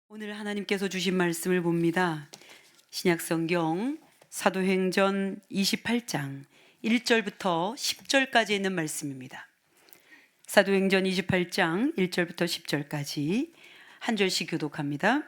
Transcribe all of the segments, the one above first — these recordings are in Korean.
오늘 하나님께서 주신 말씀을 봅니다. 신약성경 사도행전 28장 1절부터 10절까지 있는 말씀입니다. 사도행전 28장 1절부터 10절까지 한 절씩 교독합니다.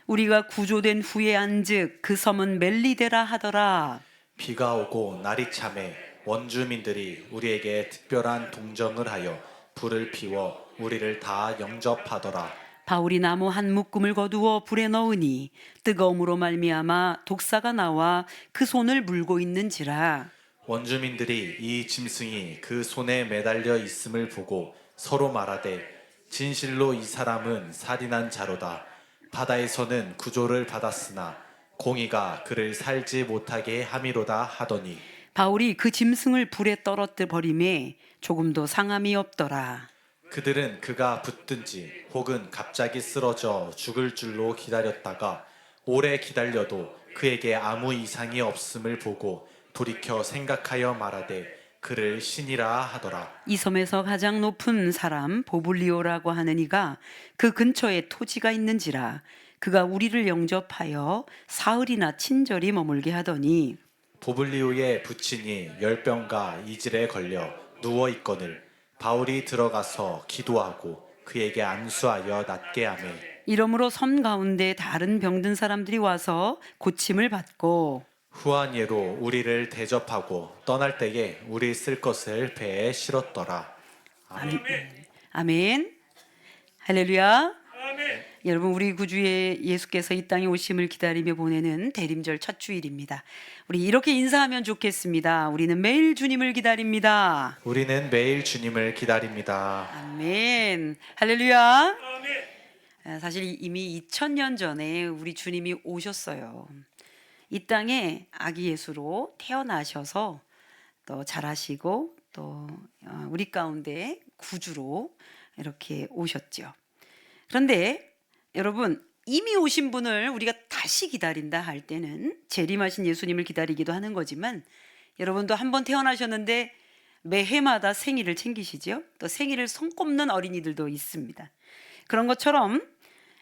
우리가 구조된 후에 안즉 그 섬은 멜리데라 하더라. 비가 오고 날이 참해 원주민들이 우리에게 특별한 동정을 하여 불을 피워 우리를 다 영접하더라. 바울이 나무 한 묶음을 거두어 불에 넣으니 뜨거움으로 말미암아 독사가 나와 그 손을 물고 있는지라. 원주민들이 이 짐승이 그 손에 매달려 있음을 보고 서로 말하되 진실로 이 사람은 살인한 자로다. 바다에서는 구조를 받았으나 공의가 그를 살지 못하게 함이로다 하더니 바울이 그 짐승을 불에 떨어뜨려 버림에 조금도 상함이 없더라. 그들은 그가 붙든지 혹은 갑자기 쓰러져 죽을 줄로 기다렸다가 오래 기다려도 그에게 아무 이상이 없음을 보고 돌이켜 생각하여 말하되 그를 신이라 하더라. 이 섬에서 가장 높은 사람 보블리오라고 하는 이가 그 근처에 토지가 있는지라. 그가 우리를 영접하여 사흘이나 친절히 머물게 하더니 보블리오의 부친이 열병과 이질에 걸려 누워 있거늘 바울이 들어가서 기도하고 그에게 안수하여 낫게 하며 이러므로 섬 가운데 다른 병든 사람들이 와서 고침을 받고 후한 예로 우리를 대접하고 떠날 때에 우리 쓸 것을 배에 실었더라. 아멘. 아멘. 할렐루야. 여러분, 우리 구주의 예수께서 이 땅에 오심을 기다리며 보내는 대림절 첫 주일입니다. 우리 이렇게 인사하면 좋겠습니다. 우리는 매일 주님을 기다립니다. 우리는 매일 주님을 기다립니다. 아멘. 할렐루야. 사실 이미 2000년 전에 우리 주님이 오셨어요. 이 땅에 아기 예수로 태어나셔서 또 자라시고 또 우리 가운데 구주로 이렇게 오셨죠. 그런데 여러분, 이미 오신 분을 우리가 다시 기다린다 할 때는 재림하신 예수님을 기다리기도 하는 거지만, 여러분도 한번 태어나셨는데 매해마다 생일을 챙기시죠. 또 생일을 손꼽는 어린이들도 있습니다. 그런 것처럼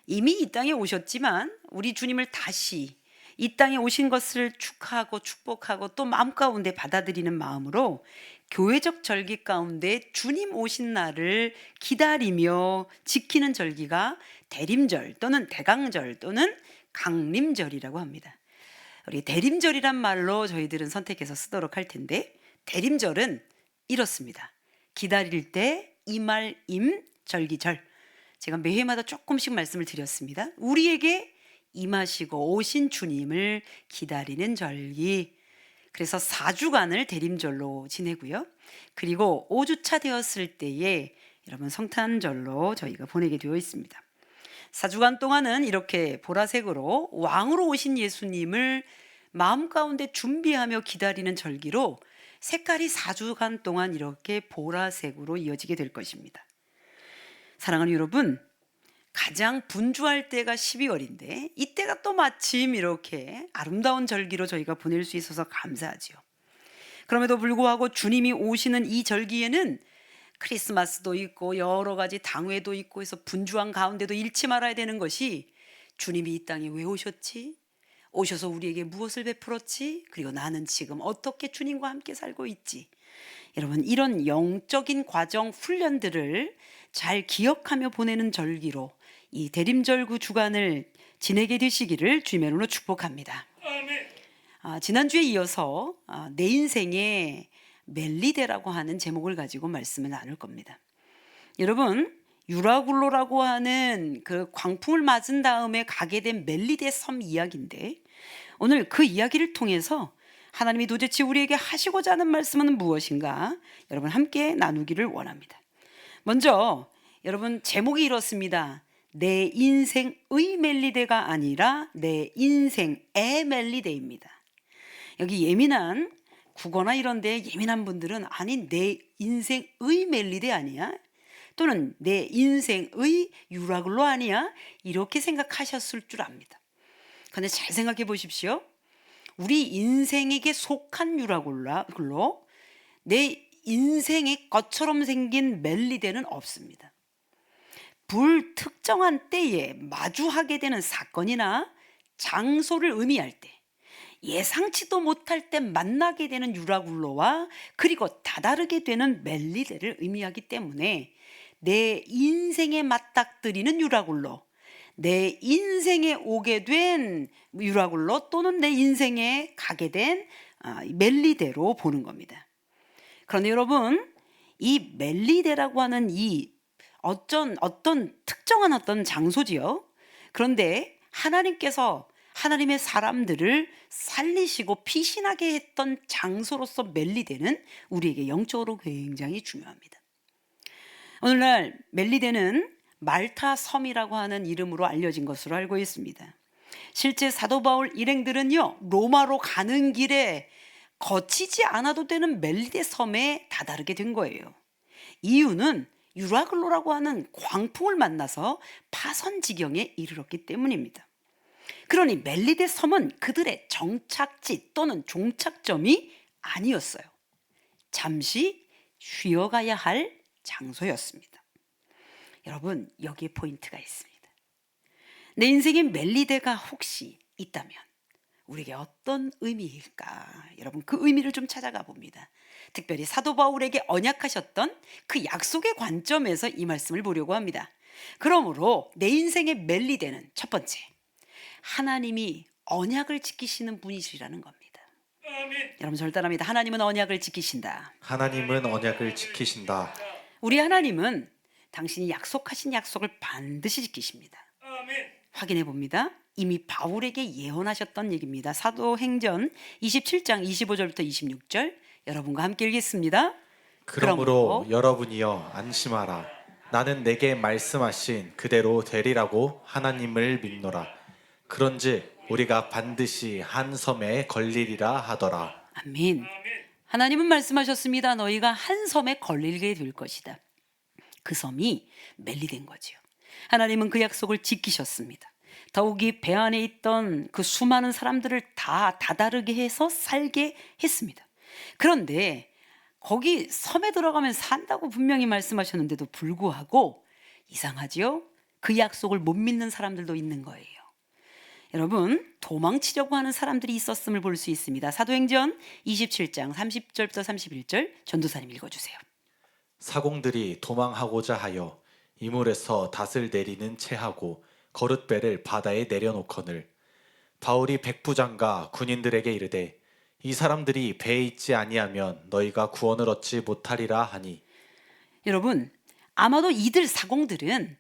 이미 이 땅에 오셨지만 우리 주님을 다시 이 땅에 오신 것을 축하하고 축복하고 또 마음 가운데 받아들이는 마음으로 교회적 절기 가운데 주님 오신 날을 기다리며 지키는 절기가 대림절 또는 대강절 또는 강림절이라고 합니다. 우리 대림절이란 말로 저희들은 선택해서 쓰도록 할 텐데, 대림절은 이렇습니다. 기다릴 때 이말 임 절기절. 제가 매해마다 조금씩 말씀을 드렸습니다. 우리에게 임하시고 오신 주님을 기다리는 절기. 그래서 4주간을 대림절로 지내고요. 그리고 5주차 되었을 때에 여러분 성탄절로 저희가 보내게 되어 있습니다. 4주간 동안은 이렇게 보라색으로 왕으로 오신 예수님을 마음 가운데 준비하며 기다리는 절기로 색깔이 4주간 동안 이렇게 보라색으로 이어지게 될 것입니다. 사랑하는 여러분, 가장 분주할 때가 12월인데 이때가 또 마침 이렇게 아름다운 절기로 저희가 보낼 수 있어서 감사하지요. 그럼에도 불구하고 주님이 오시는 이 절기에는 크리스마스도 있고 여러 가지 당회도 있고 해서 분주한 가운데도 잃지 말아야 되는 것이, 주님이 이 땅에 왜 오셨지? 오셔서 우리에게 무엇을 베풀었지? 그리고 나는 지금 어떻게 주님과 함께 살고 있지? 여러분, 이런 영적인 과정 훈련들을 잘 기억하며 보내는 절기로 이 대림절구 주간을 지내게 되시기를 주님의 이름으로 축복합니다. 지난주에 이어서 내 인생의 멜리데라고 하는 제목을 가지고 말씀을 나눌 겁니다. 여러분, 유라굴로라고 하는 그 광풍을 맞은 다음에 가게 된 멜리데 섬 이야기인데, 오늘 그 이야기를 통해서 하나님이 도대체 우리에게 하시고자 하는 말씀은 무엇인가 여러분 함께 나누기를 원합니다. 먼저 여러분, 제목이 이렇습니다. 내 인생의 멜리데가 아니라 내 인생의 멜리데입니다. 여기 예민한 국어나 이런 데 예민한 분들은 아니 내 인생의 멜리데 아니야? 또는 내 인생의 유라굴로 아니야? 이렇게 생각하셨을 줄 압니다. 그런데 잘 생각해 보십시오. 우리 인생에게 속한 유라굴로 내 인생의 것처럼 생긴 멜리데는 없습니다. 불특정한 때에 마주하게 되는 사건이나 장소를 의미할 때, 예상치도 못할 때 만나게 되는 유라굴로와 그리고 다다르게 되는 멜리데를 의미하기 때문에 내 인생에 맞닥뜨리는 유라굴로, 내 인생에 오게 된 유라굴로 또는 내 인생에 가게 된 멜리데로 보는 겁니다. 그런데 여러분, 이 멜리데라고 하는 이 어떤 특정한 어떤 장소지요. 그런데 하나님께서 하나님의 사람들을 살리시고 피신하게 했던 장소로서 멜리데는 우리에게 영적으로 굉장히 중요합니다. 오늘날 멜리데는 말타 섬이라고 하는 이름으로 알려진 것으로 알고 있습니다. 실제 사도 바울 일행들은요, 로마로 가는 길에 거치지 않아도 되는 멜리데 섬에 다다르게 된 거예요. 이유는 유라글로라고 하는 광풍을 만나서 파선 지경에 이르렀기 때문입니다. 그러니 멜리데 섬은 그들의 정착지 또는 종착점이 아니었어요. 잠시 쉬어가야 할 장소였습니다. 여러분, 여기에 포인트가 있습니다. 내 인생에 멜리데가 혹시 있다면 우리에게 어떤 의미일까? 여러분, 그 의미를 좀 찾아가 봅니다. 특별히 사도 바울에게 언약하셨던 그 약속의 관점에서 이 말씀을 보려고 합니다. 그러므로 내 인생의 멜리데는 첫 번째, 하나님이 언약을 지키시는 분이시라는 겁니다. 여러분, 절 따라합니다. 하나님은 언약을 지키신다. 하나님은 언약을 지키신다. 우리 하나님은 당신이 약속하신 약속을 반드시 지키십니다. 확인해 봅니다. 이미 바울에게 예언하셨던 얘기입니다. 사도행전 27장 25절부터 26절 여러분과 함께 읽겠습니다. 그러므로 여러분이여 안심하라. 나는 내게 말씀하신 그대로 되리라고 하나님을 믿노라. 그런즉 우리가 반드시 한 섬에 걸리리라 하더라. 아멘. 하나님은 말씀하셨습니다. 너희가 한 섬에 걸리게 될 것이다. 그 섬이 멜리된 거지요. 하나님은 그 약속을 지키셨습니다. 더욱이 배 안에 있던 그 수많은 사람들을 다 다다르게 해서 살게 했습니다. 그런데 거기 섬에 들어가면 산다고 분명히 말씀하셨는데도 불구하고 이상하지요? 그 약속을 못 믿는 사람들도 있는 거예요. 여러분, 도망치려고 하는 사람들이 있었음을 볼 수 있습니다. 사도행전 27장 30절부터 31절 전도사님 읽어주세요. 사공들이 도망하고자 하여 이물에서 닷을 내리는 채하고 거룻배를 바다에 내려놓거늘 바울이 백부장과 군인들에게 이르되 이 사람들이 배에 있지 아니하면 너희가 구원을 얻지 못하리라 하니. 여러분, 아마도 이들 사공들은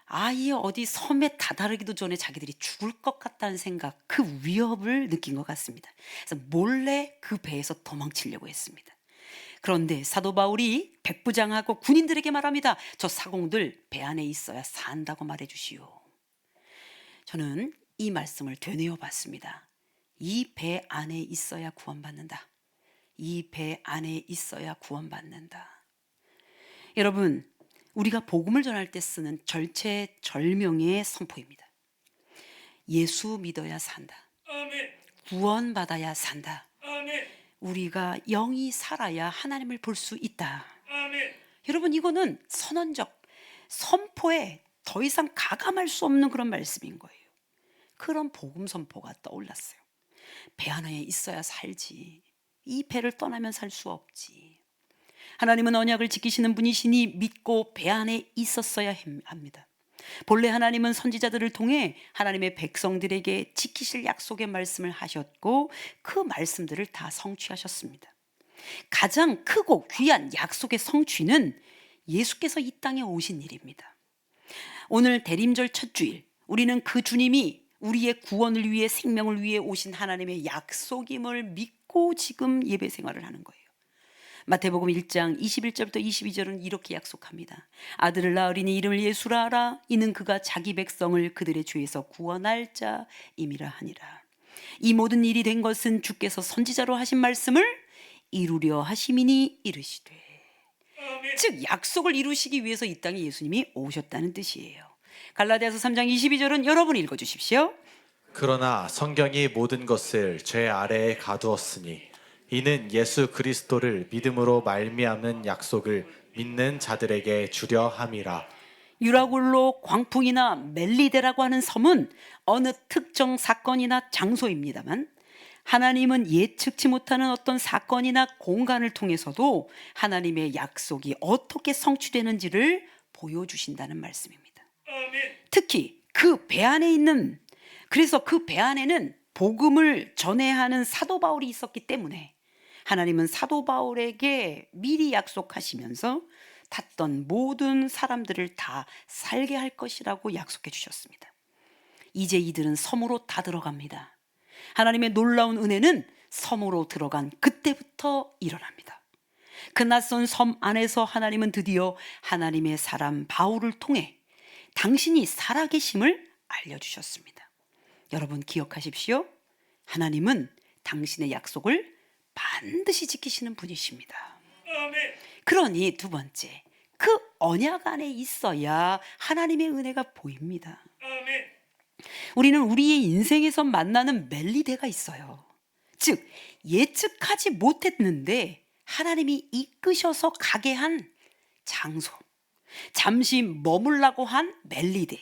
아예 어디 섬에 다다르기도 전에 자기들이 죽을 것 같다는 생각, 그 위협을 느낀 것 같습니다. 그래서 몰래 그 배에서 도망치려고 했습니다. 그런데 사도 바울이 백부장하고 군인들에게 말합니다. 저 사공들 배 안에 있어야 산다고 말해주시오. 저는 이 말씀을 되뇌어 봤습니다. 이 배 안에 있어야 구원받는다. 이 배 안에 있어야 구원받는다. 여러분, 우리가 복음을 전할 때 쓰는 절체절명의 선포입니다. 예수 믿어야 산다. 구원받아야 산다. 우리가 영이 살아야 하나님을 볼 수 있다. 여러분, 이거는 선언적 선포에 더 이상 가감할 수 없는 그런 말씀인 거예요. 그런 복음 선포가 떠올랐어요. 배 안에 있어야 살지. 이 배를 떠나면 살 수 없지. 하나님은 언약을 지키시는 분이시니 믿고 배 안에 있었어야 합니다. 본래 하나님은 선지자들을 통해 하나님의 백성들에게 지키실 약속의 말씀을 하셨고 그 말씀들을 다 성취하셨습니다. 가장 크고 귀한 약속의 성취는 예수께서 이 땅에 오신 일입니다. 오늘 대림절 첫 주일, 우리는 그 주님이 우리의 구원을 위해 생명을 위해 오신 하나님의 약속임을 믿고 지금 예배 생활을 하는 거예요. 마태복음 1장 21절부터 22절은 이렇게 약속합니다. 아들을 낳으리니 이름을 예수라 하라. 이는 그가 자기 백성을 그들의 죄에서 구원할 자임이라 하니라. 이 모든 일이 된 것은 주께서 선지자로 하신 말씀을 이루려 하심이니 이르시되. 즉 약속을 이루시기 위해서 이 땅에 예수님이 오셨다는 뜻이에요. 갈라디아서 3장 22절은 여러분 읽어주십시오. 그러나 성경이 모든 것을 죄 아래에 가두었으니 이는 예수 그리스도를 믿음으로 말미암는 약속을 믿는 자들에게 주려 함이라. 유라굴로, 광풍이나 멜리데라고 하는 섬은 어느 특정 사건이나 장소입니다만 하나님은 예측치 못하는 어떤 사건이나 공간을 통해서도 하나님의 약속이 어떻게 성취되는지를 보여주신다는 말씀입니다. 특히 그 배 안에 있는, 그래서 그 배 안에는 복음을 전해야 하는 사도 바울이 있었기 때문에 하나님은 사도 바울에게 미리 약속하시면서 탔던 모든 사람들을 다 살게 할 것이라고 약속해 주셨습니다. 이제 이들은 섬으로 다 들어갑니다. 하나님의 놀라운 은혜는 섬으로 들어간 그때부터 일어납니다. 그 낯선 섬 안에서 하나님은 드디어 하나님의 사람 바울을 통해 당신이 살아계심을 알려주셨습니다. 여러분 기억하십시오. 하나님은 당신의 약속을 반드시 지키시는 분이십니다. 그러니 두 번째, 그 언약 안에 있어야 하나님의 은혜가 보입니다. 우리는 우리의 인생에서 만나는 멜리데가 있어요. 즉 예측하지 못했는데 하나님이 이끄셔서 가게 한 장소, 잠시 머물라고 한 멜리데,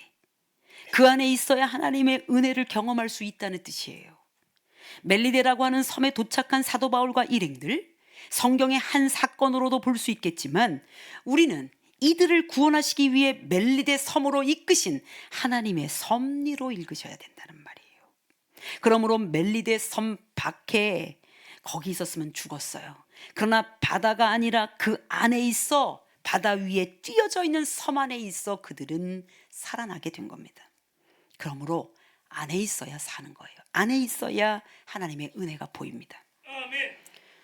그 안에 있어야 하나님의 은혜를 경험할 수 있다는 뜻이에요. 멜리데라고 하는 섬에 도착한 사도 바울과 일행들, 성경의 한 사건으로도 볼 수 있겠지만 우리는 이들을 구원하시기 위해 멜리데 섬으로 이끄신 하나님의 섭리로 읽으셔야 된다는 말이에요. 그러므로 멜리데 섬 밖에 거기 있었으면 죽었어요. 그러나 바다가 아니라 그 안에 있어, 바다 위에 띄어져 있는 섬 안에 있어 그들은 살아나게 된 겁니다. 그러므로 안에 있어야 사는 거예요. 안에 있어야 하나님의 은혜가 보입니다.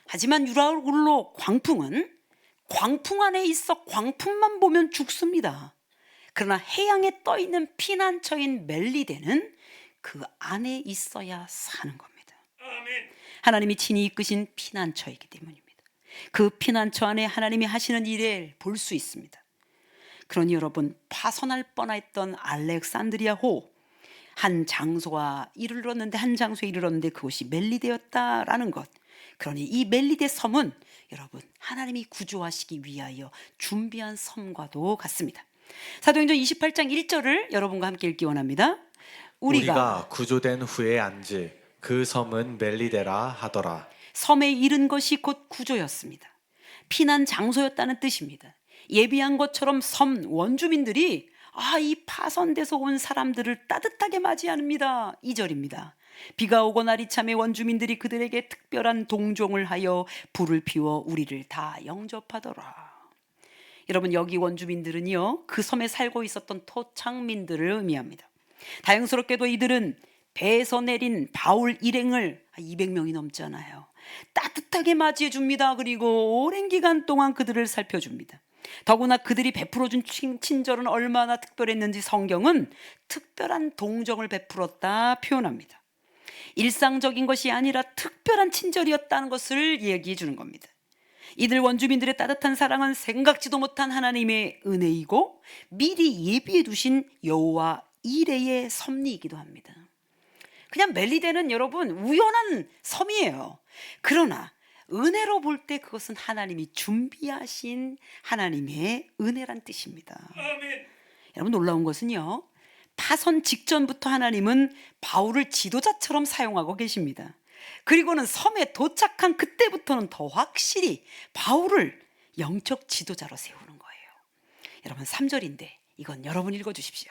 하지만 유라굴로 광풍은 광풍 안에 있어 광풍만 보면 죽습니다. 그러나 해양에 떠 있는 피난처인 멜리데는 그 안에 있어야 사는 겁니다. 하나님이 친히 이끄신 피난처이기 때문입니다. 그 피난처 안에 하나님이 하시는 일을 볼 수 있습니다. 그러니 여러분, 파선할 뻔했던 알렉산드리아호, 한 장소에 이르렀는데 그곳이 멜리데였다라는 것. 그러니 이 멜리데 섬은 여러분 하나님이 구조하시기 위하여 준비한 섬과도 같습니다. 사도행전 28장 1절을 여러분과 함께 읽기 원합니다. 우리가 구조된 후에 앉을 그 섬은 멜리데라 하더라. 섬에 이른 것이 곧 구조였습니다. 피난 장소였다는 뜻입니다. 예비한 것처럼 섬 원주민들이 이 파선돼서 온 사람들을 따뜻하게 맞이합니다. 2절입니다. 비가 오고 날이 참에 원주민들이 그들에게 특별한 동종을 하여 불을 피워 우리를 다 영접하더라. 여러분, 여기 원주민들은요, 그 섬에 살고 있었던 토착민들을 의미합니다. 다행스럽게도 이들은 배에서 내린 바울 일행을 200명이 넘잖아요. 따뜻하게 맞이해 줍니다. 그리고 오랜 기간 동안 그들을 살펴줍니다. 더구나 그들이 베풀어준 친절은 얼마나 특별했는지 성경은 특별한 동정을 베풀었다 표현합니다. 일상적인 것이 아니라 특별한 친절이었다는 것을 얘기해 주는 겁니다. 이들 원주민들의 따뜻한 사랑은 생각지도 못한 하나님의 은혜이고 미리 예비해 두신 여호와 이레의 섭리이기도 합니다. 그냥 멜리데는 여러분 우연한 섬이에요. 그러나 은혜로 볼 때 그것은 하나님이 준비하신 하나님의 은혜란 뜻입니다. 여러분, 놀라운 것은요, 파선 직전부터 하나님은 바울을 지도자처럼 사용하고 계십니다. 그리고는 섬에 도착한 그때부터는 더 확실히 바울을 영적 지도자로 세우는 거예요. 여러분, 3절인데 이건 여러분 읽어주십시오.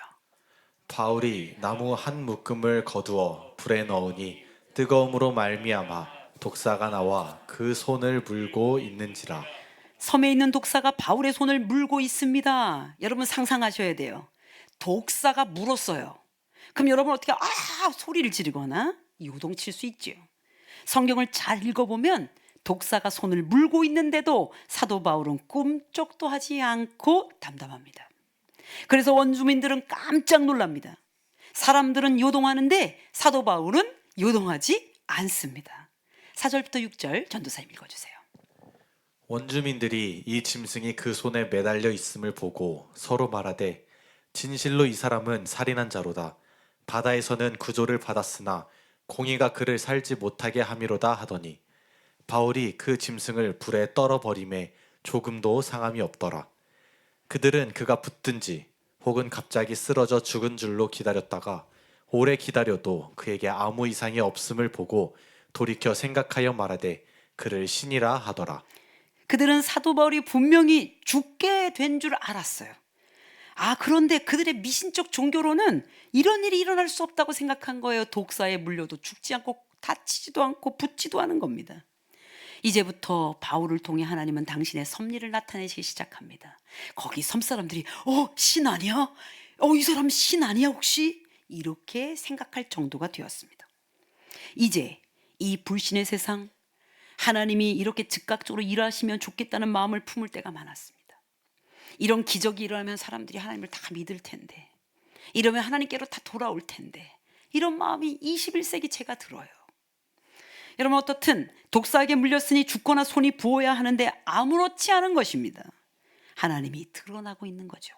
바울이 나무 한 묶음을 거두어 불에 넣으니 뜨거움으로 말미암아 독사가 나와 그 손을 물고 있는지라. 섬에 있는 독사가 바울의 손을 물고 있습니다. 여러분 상상하셔야 돼요. 독사가 물었어요. 그럼 여러분 어떻게 소리를 지르거나 요동칠 수 있죠. 성경을 잘 읽어보면 독사가 손을 물고 있는데도 사도 바울은 꿈쩍도 하지 않고 담담합니다. 그래서 원주민들은 깜짝 놀랍니다. 사람들은 요동하는데 사도 바울은 요동하지 않습니다. 4절부터 6절 전도사님 읽어주세요. 원주민들이 이 짐승이 그 손에 매달려 있음을 보고 서로 말하되 진실로 이 사람은 살인한 자로다. 바다에서는 구조를 받았으나 공의가 그를 살지 못하게 함이로다 하더니 바울이 그 짐승을 불에 떨어버림에 조금도 상함이 없더라. 그들은 그가 붙든지 혹은 갑자기 쓰러져 죽은 줄로 기다렸다가 오래 기다려도 그에게 아무 이상이 없음을 보고 돌이켜 생각하여 말하되 그를 신이라 하더라. 그들은 사도 바울이 분명히 죽게 된 줄 알았어요. 그런데 그들의 미신적 종교로는 이런 일이 일어날 수 없다고 생각한 거예요. 독사에 물려도 죽지 않고 다치지도 않고 붙지도 않은 겁니다. 이제부터 바울을 통해 하나님은 당신의 섭리를 나타내시기 시작합니다. 거기 섬 사람들이 신 아니야? 이 사람 신 아니야 혹시? 이렇게 생각할 정도가 되었습니다. 이제 이 불신의 세상, 하나님이 이렇게 즉각적으로 일하시면 좋겠다는 마음을 품을 때가 많았습니다. 이런 기적이 일어나면 사람들이 하나님을 다 믿을 텐데, 이러면 하나님께로 다 돌아올 텐데, 이런 마음이 21세기 제가 들어요. 여러분, 어떻든 독사에게 물렸으니 죽거나 손이 부어야 하는데 아무렇지 않은 것입니다. 하나님이 드러나고 있는 거죠.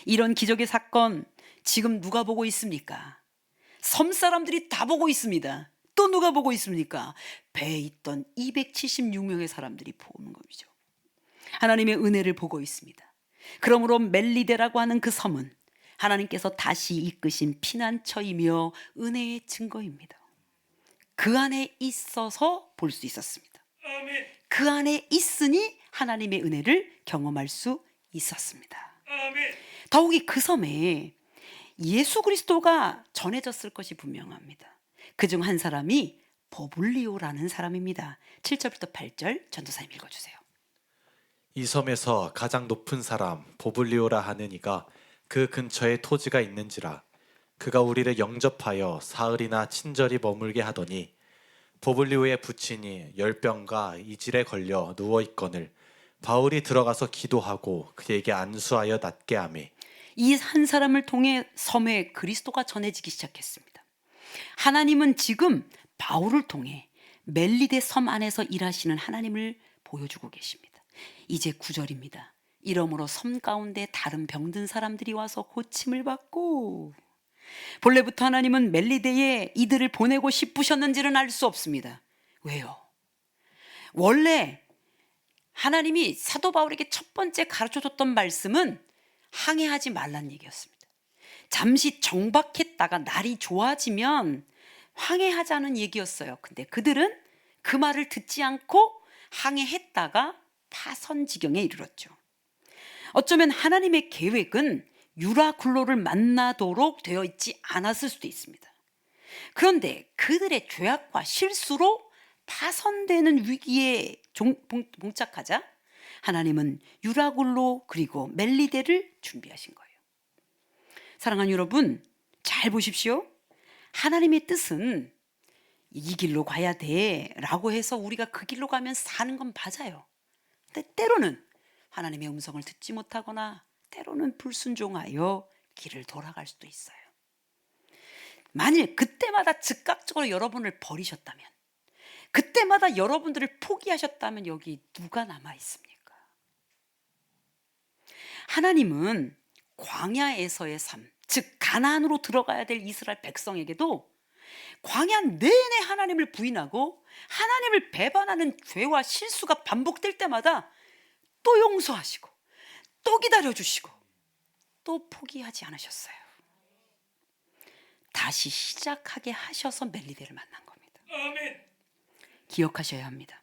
이런 기적의 사건 지금 누가 보고 있습니까? 섬 사람들이 다 보고 있습니다. 또 누가 보고 있습니까? 배에 있던 276명의 사람들이 보는 것이죠. 하나님의 은혜를 보고 있습니다. 그러므로 멜리데라고 하는 그 섬은 하나님께서 다시 이끄신 피난처이며 은혜의 증거입니다. 그 안에 있어서 볼 수 있었습니다. 그 안에 있으니 하나님의 은혜를 경험할 수 있었습니다. 더욱이 그 섬에 예수 그리스도가 전해졌을 것이 분명합니다. 그중 한 사람이 버블리오라는 사람입니다. 7절부터 8절 전도사님 읽어주세요. 이 섬에서 가장 높은 사람 보블리오라 하는 이가 그 근처에 토지가 있는지라. 그가 우리를 영접하여 사흘이나 친절히 머물게 하더니 보블리오의 부친이 열병과 이질에 걸려 누워 있거늘 바울이 들어가서 기도하고 그에게 안수하여 낫게 하매. 이 한 사람을 통해 섬에 그리스도가 전해지기 시작했습니다. 하나님은 지금 바울을 통해 멜리데 섬 안에서 일하시는 하나님을 보여주고 계십니다. 이제 9절입니다. 이러므로 섬 가운데 다른 병든 사람들이 와서 고침을 받고. 본래부터 하나님은 멜리데에 이들을 보내고 싶으셨는지는 알 수 없습니다. 왜요? 원래 하나님이 사도 바울에게 첫 번째 가르쳐줬던 말씀은 항해하지 말란 얘기였습니다. 잠시 정박했다가 날이 좋아지면 항해하자는 얘기였어요. 근데 그들은 그 말을 듣지 않고 항해했다가 파선 지경에 이르렀죠. 어쩌면 하나님의 계획은 유라굴로를 만나도록 되어 있지 않았을 수도 있습니다. 그런데 그들의 죄악과 실수로 파선되는 위기에 봉착하자 하나님은 유라굴로 그리고 멜리데를 준비하신 거예요. 사랑하는 여러분, 잘 보십시오. 하나님의 뜻은 이 길로 가야 돼 라고 해서 우리가 그 길로 가면 사는 건 맞아요. 근데 때로는 하나님의 음성을 듣지 못하거나 때로는 불순종하여 길을 돌아갈 수도 있어요. 만일 그때마다 즉각적으로 여러분을 버리셨다면, 그때마다 여러분들을 포기하셨다면 여기 누가 남아 있습니까? 하나님은 광야에서의 삶, 즉 가나안으로 들어가야 될 이스라엘 백성에게도 광야 내내 하나님을 부인하고 하나님을 배반하는 죄와 실수가 반복될 때마다 또 용서하시고 또 기다려주시고 또 포기하지 않으셨어요. 다시 시작하게 하셔서 멜리데를 만난 겁니다. 기억하셔야 합니다.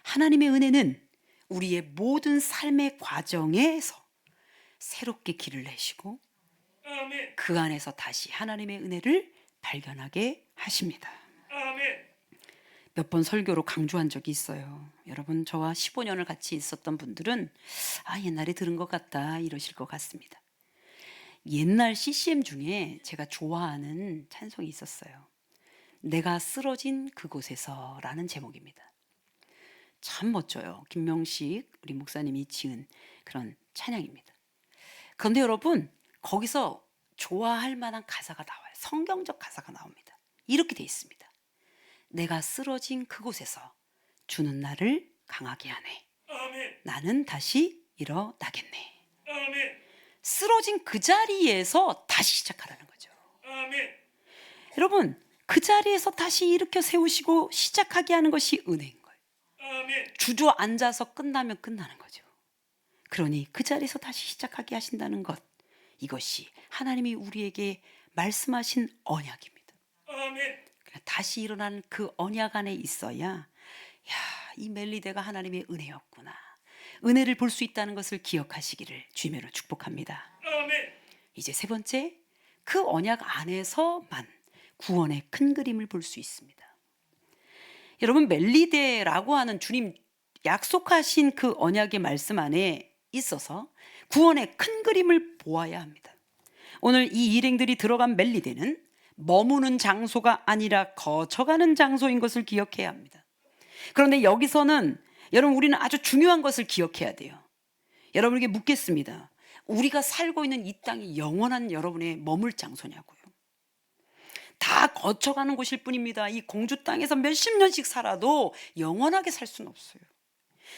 하나님의 은혜는 우리의 모든 삶의 과정에서 새롭게 길을 내시고 그 안에서 다시 하나님의 은혜를 발견하게 하십니다. 몇 번 설교로 강조한 적이 있어요. 여러분, 저와 15년을 같이 있었던 분들은 옛날에 들은 것 같다 이러실 것 같습니다. 옛날 CCM 중에 제가 좋아하는 찬송이 있었어요. 내가 쓰러진 그곳에서 라는 제목입니다. 참 멋져요. 김명식 우리 목사님이 지은 그런 찬양입니다. 그런데 여러분, 거기서 좋아할 만한 가사가 나와요. 성경적 가사가 나옵니다. 이렇게 돼 있습니다. 내가 쓰러진 그곳에서 주는 나를 강하게 하네. 나는 다시 일어나겠네. 쓰러진 그 자리에서 다시 시작하라는 거죠. 여러분, 그 자리에서 다시 일으켜 세우시고 시작하게 하는 것이 은혜인 거예요. 주저앉아서 끝나면 끝나는 거죠. 그러니 그 자리에서 다시 시작하게 하신다는 것, 이것이 하나님이 우리에게 말씀하신 언약입니다. 아멘. 다시 일어나는 그 언약 안에 있어야 이 멜리데가 하나님의 은혜였구나, 은혜를 볼 수 있다는 것을 기억하시기를 주님으로 축복합니다. 아멘. 이제 세 번째, 그 언약 안에서만 구원의 큰 그림을 볼 수 있습니다. 여러분, 멜리데라고 하는 주님 약속하신 그 언약의 말씀 안에 있어서 구원의 큰 그림을 보아야 합니다. 오늘 이 일행들이 들어간 멜리데는 머무는 장소가 아니라 거쳐가는 장소인 것을 기억해야 합니다. 그런데 여기서는 여러분, 우리는 아주 중요한 것을 기억해야 돼요. 여러분에게 묻겠습니다. 우리가 살고 있는 이 땅이 영원한 여러분의 머물 장소냐고요? 다 거쳐가는 곳일 뿐입니다. 이 공주 땅에서 몇십 년씩 살아도 영원하게 살 수는 없어요.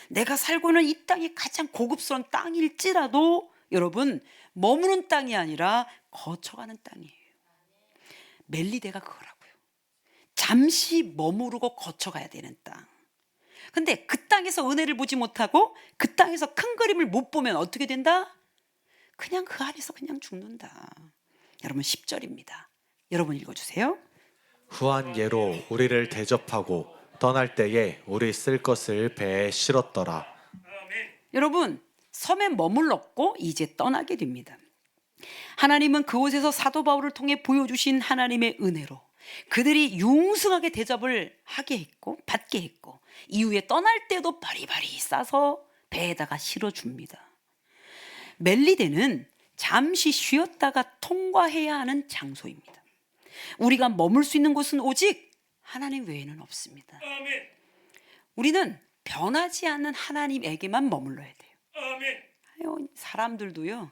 내가 살고 있는 이 땅이 가장 고급스러운 땅일지라도 여러분, 머무는 땅이 아니라 거쳐가는 땅이에요. 멜리데가 그거라고요. 잠시 머무르고 거쳐가야 되는 땅. 근데 그 땅에서 은혜를 보지 못하고 그 땅에서 큰 그림을 못 보면 어떻게 된다? 그냥 그 안에서 그냥 죽는다. 여러분, 10절입니다. 여러분 읽어주세요. 후한 예로 우리를 대접하고 떠날 때에 우리 쓸 것을 배에 실었더라. 아멘. 여러분, 섬에 머물렀고 이제 떠나게 됩니다. 하나님은 그곳에서 사도 바울을 통해 보여주신 하나님의 은혜로 그들이 융숭하게 대접을 하게 했고 받게 했고, 이후에 떠날 때도 바리바리 싸서 배에다가 실어줍니다. 멜리데는 잠시 쉬었다가 통과해야 하는 장소입니다. 우리가 머물 수 있는 곳은 오직 하나님 외에는 없습니다. 아멘. 우리는 변하지 않는 하나님에게만 머물러야 돼요. 아멘. 사람들도요,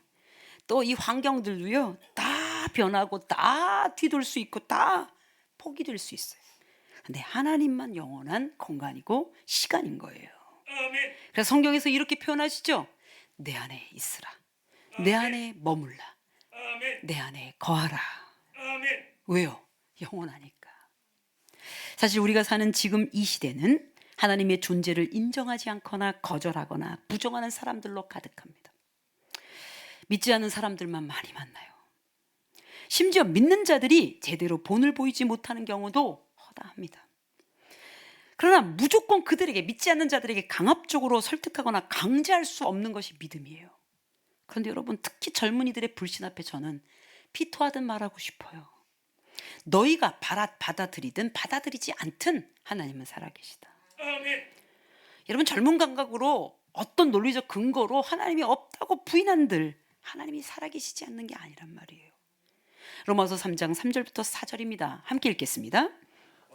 또 이 환경들도요, 다 변하고 다 뒤돌 수 있고 다 포기될 수 있어요. 근데 하나님만 영원한 공간이고 시간인 거예요. 아멘. 그래서 성경에서 이렇게 표현하시죠. 내 안에 있으라, 내 안에 머물라, 아멘. 내 안에 거하라. 아멘. 왜요? 영원하니까. 사실 우리가 사는 지금 이 시대는 하나님의 존재를 인정하지 않거나 거절하거나 부정하는 사람들로 가득합니다. 믿지 않는 사람들만 많이 만나요. 심지어 믿는 자들이 제대로 본을 보이지 못하는 경우도 허다합니다. 그러나 무조건 그들에게, 믿지 않는 자들에게 강압적으로 설득하거나 강제할 수 없는 것이 믿음이에요. 그런데 여러분, 특히 젊은이들의 불신 앞에 저는 피토하듯 말하고 싶어요. 너희가 받아들이든 받아들이지 않든 하나님은 살아계시다. 아멘. 여러분, 젊은 감각으로 어떤 논리적 근거로 하나님이 없다고 부인한들 하나님이 살아계시지 않는 게 아니란 말이에요. 로마서 3장 3절부터 4절입니다. 함께 읽겠습니다.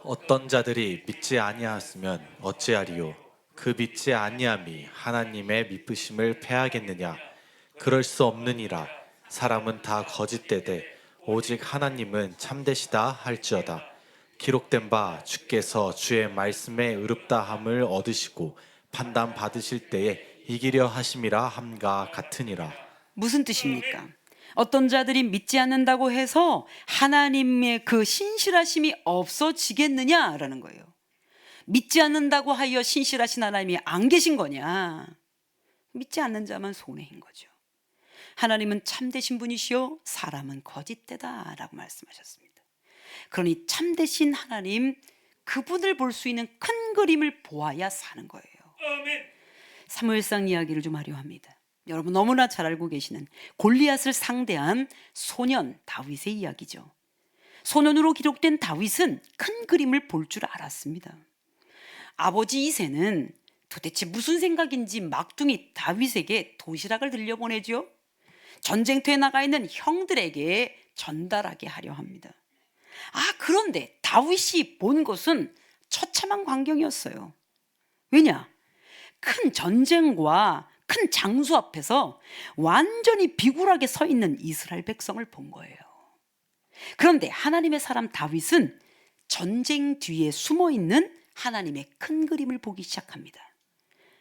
어떤 자들이 믿지 아니하였으면 어찌하리요? 그 믿지 아니함이 하나님의 미쁘심을 패하겠느냐? 그럴 수 없느니라. 사람은 다 거짓되되 오직 하나님은 참되시다 할지어다. 기록된 바 주께서 주의 말씀에 의롭다함을 얻으시고 판단 받으실 때에 이기려 하심이라 함과 같으니라. 무슨 뜻입니까? 어떤 자들이 믿지 않는다고 해서 하나님의 그 신실하심이 없어지겠느냐라는 거예요. 믿지 않는다고 하여 신실하신 하나님이 안 계신 거냐? 믿지 않는 자만 손해인 거죠. 하나님은 참되신 분이시요 사람은 거짓되다라고 말씀하셨습니다. 그러니 참되신 하나님, 그분을 볼 수 있는 큰 그림을 보아야 사는 거예요. 아멘. 사무엘상 이야기를 좀 하려 합니다. 여러분 너무나 잘 알고 계시는 골리앗을 상대한 소년 다윗의 이야기죠. 소년으로 기록된 다윗은 큰 그림을 볼 줄 알았습니다. 아버지 이새는 도대체 무슨 생각인지 막둥이 다윗에게 도시락을 들려보내죠. 전쟁터에 나가 있는 형들에게 전달하게 하려 합니다. 그런데 다윗이 본 것은 처참한 광경이었어요. 왜냐? 큰 전쟁과 큰 장수 앞에서 완전히 비굴하게 서 있는 이스라엘 백성을 본 거예요. 그런데 하나님의 사람 다윗은 전쟁 뒤에 숨어 있는 하나님의 큰 그림을 보기 시작합니다.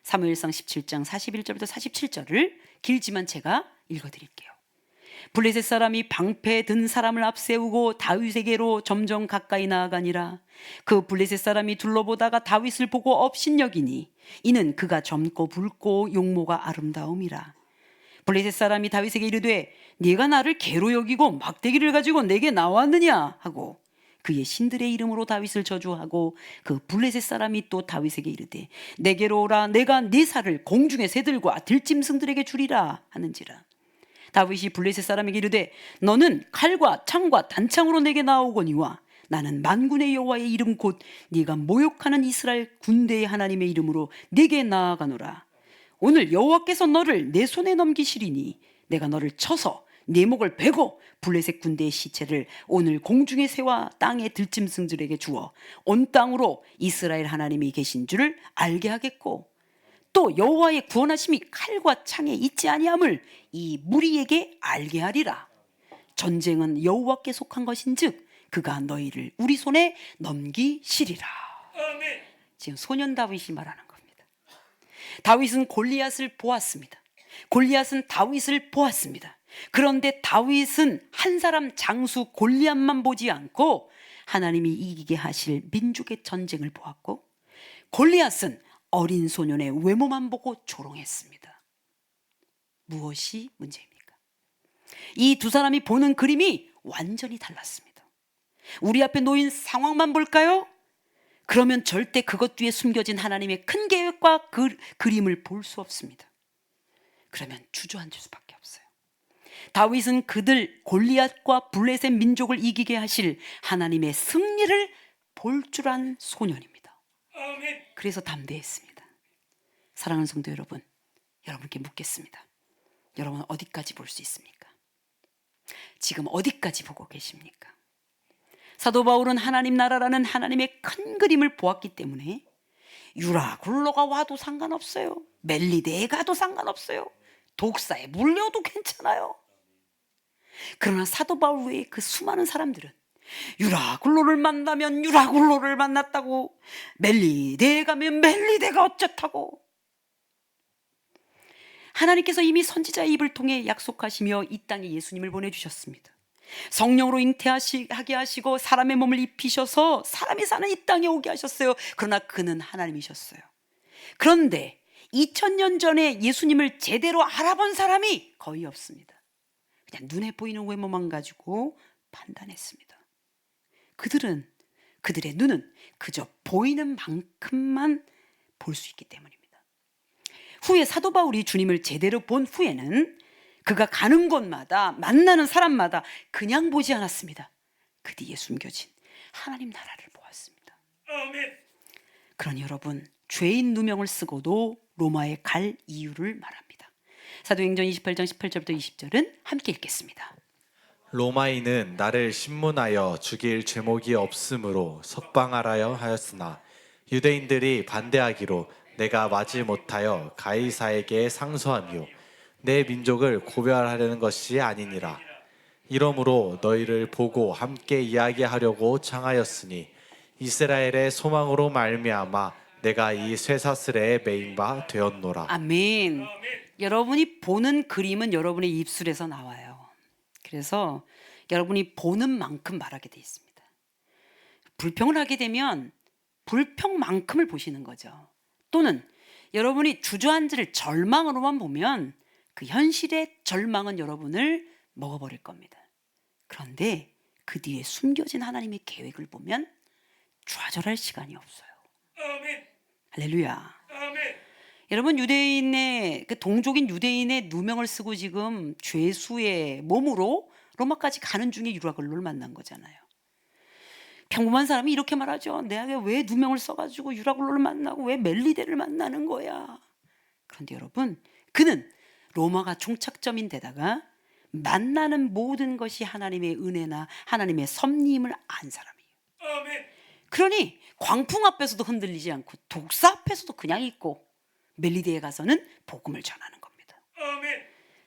사무엘상 17장 41절부터 47절을 길지만 제가 읽어드릴게요. 블레셋 사람이 방패에 든 사람을 앞세우고 다윗에게로 점점 가까이 나아가니라. 그 블레셋 사람이 둘러보다가 다윗을 보고 업신여기니 이는 그가 젊고 붉고 용모가 아름다움이라. 블레셋 사람이 다윗에게 이르되 네가 나를 개로 여기고 막대기를 가지고 내게 나왔느냐 하고 그의 신들의 이름으로 다윗을 저주하고 그 블레셋 사람이 또 다윗에게 이르되 내게로 오라 내가 네 살을 공중의 새들과 들짐승들에게 주리라 하는지라. 다윗이 블레셋 사람에게 이르되 너는 칼과 창과 단창으로 내게 나오거니와 나는 만군의 여호와의 이름 곧 네가 모욕하는 이스라엘 군대의 하나님의 이름으로 네게 나아가노라. 오늘 여호와께서 너를 내 손에 넘기시리니 내가 너를 쳐서 네 목을 베고 블레셋 군대의 시체를 오늘 공중의 새와 땅의 들짐승들에게 주어 온 땅으로 이스라엘 하나님이 계신 줄을 알게 하겠고 또 여호와의 구원하심이 칼과 창에 있지 아니함을 이 무리에게 알게 하리라. 전쟁은 여호와께 속한 것인즉 그가 너희를 우리 손에 넘기시리라. 아멘. 지금 소년 다윗이 말하는 겁니다. 다윗은 골리앗을 보았습니다. 골리앗은 다윗을 보았습니다. 그런데 다윗은 한 사람 장수 골리앗만 보지 않고 하나님이 이기게 하실 민족의 전쟁을 보았고 골리앗은 어린 소년의 외모만 보고 조롱했습니다. 무엇이 문제입니까? 이 두 사람이 보는 그림이 완전히 달랐습니다. 우리 앞에 놓인 상황만 볼까요? 그러면 절대 그것 뒤에 숨겨진 하나님의 큰 계획과 그림을 볼 수 없습니다. 그러면 주저앉을 수밖에 없어요. 다윗은 그들 골리앗과 블레셋 민족을 이기게 하실 하나님의 승리를 볼 줄 안 소년입니다. 아멘. 그래서 담대했습니다. 사랑하는 성도 여러분, 여러분께 묻겠습니다. 여러분 어디까지 볼 수 있습니까? 지금 어디까지 보고 계십니까? 사도 바울은 하나님 나라라는 하나님의 큰 그림을 보았기 때문에 유라 굴러가 와도 상관없어요. 멜리데에 가도 상관없어요. 독사에 물려도 괜찮아요. 그러나 사도 바울 외에 그 수많은 사람들은 유라굴로를 만나면 유라굴로를 만났다고, 멜리데에 가면 멜리데가 어쩌다고. 하나님께서 이미 선지자의 입을 통해 약속하시며 이 땅에 예수님을 보내주셨습니다. 성령으로 잉태하게 하시고 사람의 몸을 입히셔서 사람이 사는 이 땅에 오게 하셨어요. 그러나 그는 하나님이셨어요. 그런데 2000년 전에 예수님을 제대로 알아본 사람이 거의 없습니다. 그냥 눈에 보이는 외모만 가지고 판단했습니다. 그들의 눈은 그저 보이는 만큼만 볼 수 있기 때문입니다. 후에 사도 바울이 주님을 제대로 본 후에는 그가 가는 곳마다 만나는 사람마다 그냥 보지 않았습니다. 그 뒤에 숨겨진 하나님 나라를 보았습니다. 아멘. 그러니 여러분, 죄인 누명을 쓰고도 로마에 갈 이유를 말합니다. 사도행전 28장 18절부터 20절은 함께 읽겠습니다. 로마인은 나를 신문하여 죽일 죄목이 없으므로 석방하라 하였으나 유대인들이 반대하기로 내가 마지 못하여 가이사에게 상소하며 내 민족을 고별하려는 것이 아니니라. 이러므로 너희를 보고 함께 이야기하려고 청하였으니 이스라엘의 소망으로 말미암아 내가 이 쇠사슬에 매인 바 되었노라. 아멘. 여러분이 보는 그림은 여러분의 입술에서 나와요. 그래서 여러분이 보는 만큼 말하게 돼 있습니다. 불평을 하게 되면 불평만큼을 보시는 거죠. 또는 여러분이 주저앉을 절망으로만 보면 그 현실의 절망은 여러분을 먹어버릴 겁니다. 그런데 그 뒤에 숨겨진 하나님의 계획을 보면 좌절할 시간이 없어요. 아멘. 할렐루야. 아멘. 여러분, 유대인의 그 동족인 유대인의 누명을 쓰고 지금 죄수의 몸으로 로마까지 가는 중에 유라굴로를 만난 거잖아요. 평범한 사람이 이렇게 말하죠. 내가 왜 누명을 써가지고 유라굴로를 만나고 왜 멜리데를 만나는 거야. 그런데 여러분, 그는 로마가 종착점인 데다가 만나는 모든 것이 하나님의 은혜나 하나님의 섭리임을 안 사람이에요. 아멘. 그러니 광풍 앞에서도 흔들리지 않고 독사 앞에서도 그냥 있고 멜리데에 가서는 복음을 전하는 겁니다. 아멘.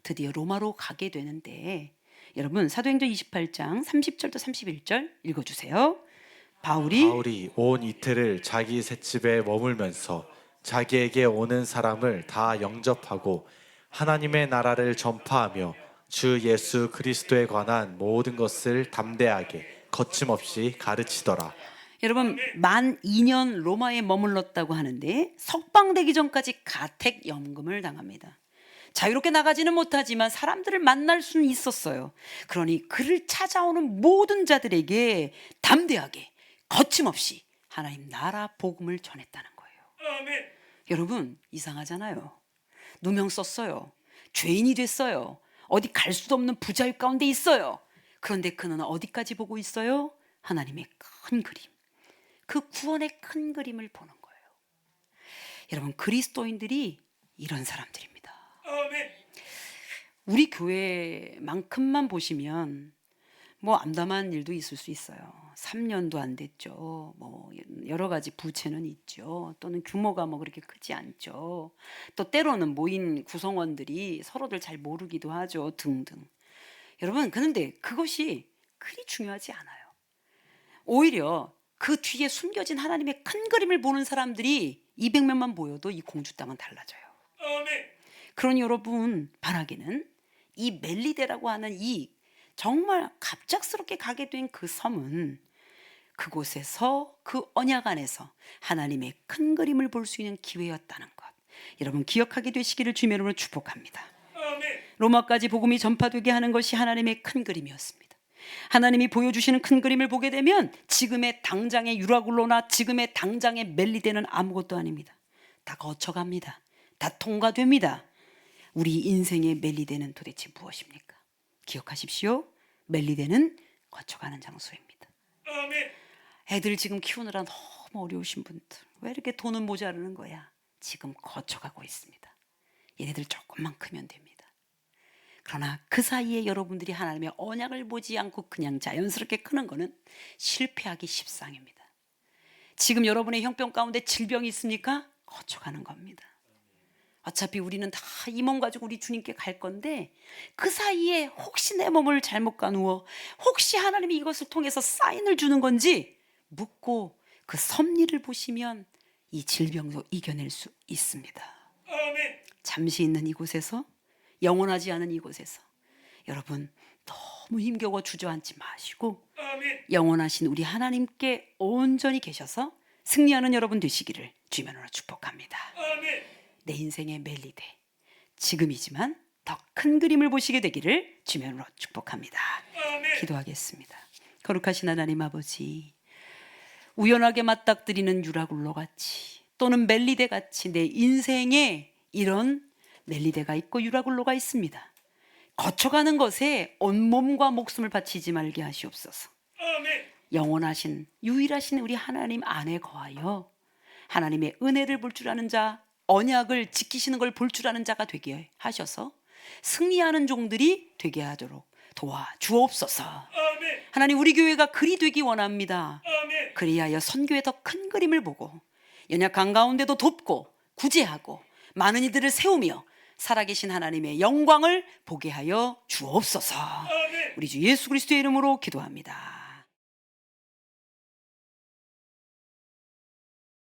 드디어 로마로 가게 되는데 여러분, 사도행전 28장 30절부터 31절 읽어주세요. 바울이 온 이틀을 자기 셋집에 머물면서 자기에게 오는 사람을 다 영접하고 하나님의 나라를 전파하며 주 예수 그리스도에 관한 모든 것을 담대하게 거침없이 가르치더라. 여러분, 만 2년 로마에 머물렀다고 하는데 석방되기 전까지 가택연금을 당합니다. 자유롭게 나가지는 못하지만 사람들을 만날 수는 있었어요. 그러니 그를 찾아오는 모든 자들에게 담대하게 거침없이 하나님 나라 복음을 전했다는 거예요. 아멘. 여러분, 이상하잖아요. 누명 썼어요. 죄인이 됐어요. 어디 갈 수도 없는 부자유 가운데 있어요. 그런데 그는 어디까지 보고 있어요? 하나님의 큰 그림, 그 구원의 큰 그림을 보는 거예요. 여러분, 그리스도인들이 이런 사람들입니다. 아멘. 우리 교회만큼만 보시면 뭐 암담한 일도 있을 수 있어요. 3년도 안 됐죠. 뭐 여러 가지 부채는 있죠. 또는 규모가 뭐 그렇게 크지 않죠. 또 때로는 모인 구성원들이 서로들 잘 모르기도 하죠. 등등. 여러분, 그런데 그것이 그리 중요하지 않아요. 오히려 그 뒤에 숨겨진 하나님의 큰 그림을 보는 사람들이 200명만 모여도 이 공주 땅은 달라져요. 아멘. 그러니 여러분, 바라기는 이 멜리데라고 하는 이 정말 갑작스럽게 가게 된 그 섬은 그곳에서 그 언약 안에서 하나님의 큰 그림을 볼 수 있는 기회였다는 것, 여러분 기억하게 되시기를 주의 이름으로 축복합니다. 아멘. 로마까지 복음이 전파되게 하는 것이 하나님의 큰 그림이었습니다. 하나님이 보여주시는 큰 그림을 보게 되면 지금의 당장의 유라굴로나 지금의 당장의 멜리데는 아무것도 아닙니다. 다 거쳐갑니다. 다 통과됩니다. 우리 인생의 멜리데는 도대체 무엇입니까? 기억하십시오. 멜리데는 거쳐가는 장소입니다. 아멘. 애들 지금 키우느라 너무 어려우신 분들, 왜 이렇게 돈은 모자르는 거야? 지금 거쳐가고 있습니다. 얘네들 조금만 크면 됩니다. 그러나 그 사이에 여러분들이 하나님의 언약을 보지 않고 그냥 자연스럽게 크는 거는 실패하기 십상입니다. 지금 여러분의 형편 가운데 질병이 있습니까? 거쳐가는 겁니다. 어차피 우리는 다 이 몸 가지고 우리 주님께 갈 건데 그 사이에 혹시 내 몸을 잘못 가누어 혹시 하나님이 이것을 통해서 사인을 주는 건지 묻고 그 섭리를 보시면 이 질병도 이겨낼 수 있습니다. 아멘. 잠시 있는 이곳에서, 영원하지 않은 이곳에서 여러분 너무 힘겨워 주저앉지 마시고 아멘. 영원하신 우리 하나님께 온전히 계셔서 승리하는 여러분 되시기를 주님으로 축복합니다. 아멘. 내 인생의 멜리데, 지금이지만 더 큰 그림을 보시게 되기를 주님으로 축복합니다. 아멘. 기도하겠습니다. 거룩하신 하나님 아버지, 우연하게 맞닥뜨리는 유라굴로 같이 또는 멜리데 같이 내 인생에 이런 멜리데가 있고 유라굴로가 있습니다. 거쳐가는 것에 온몸과 목숨을 바치지 말게 하시옵소서. 아멘. 영원하신 유일하신 우리 하나님 안에 거하여 하나님의 은혜를 볼 줄 아는 자, 언약을 지키시는 걸 볼 줄 아는 자가 되게 하셔서 승리하는 종들이 되게 하도록 도와주옵소서. 아멘. 하나님, 우리 교회가 그리 되기 원합니다. 아멘. 그리하여 선교의 더 큰 그림을 보고 연약한 가운데도 돕고 구제하고 많은 이들을 세우며 살아계신 하나님의 영광을 보게 하여 주옵소서. 아멘. 우리 주 예수 그리스도의 이름으로 기도합니다.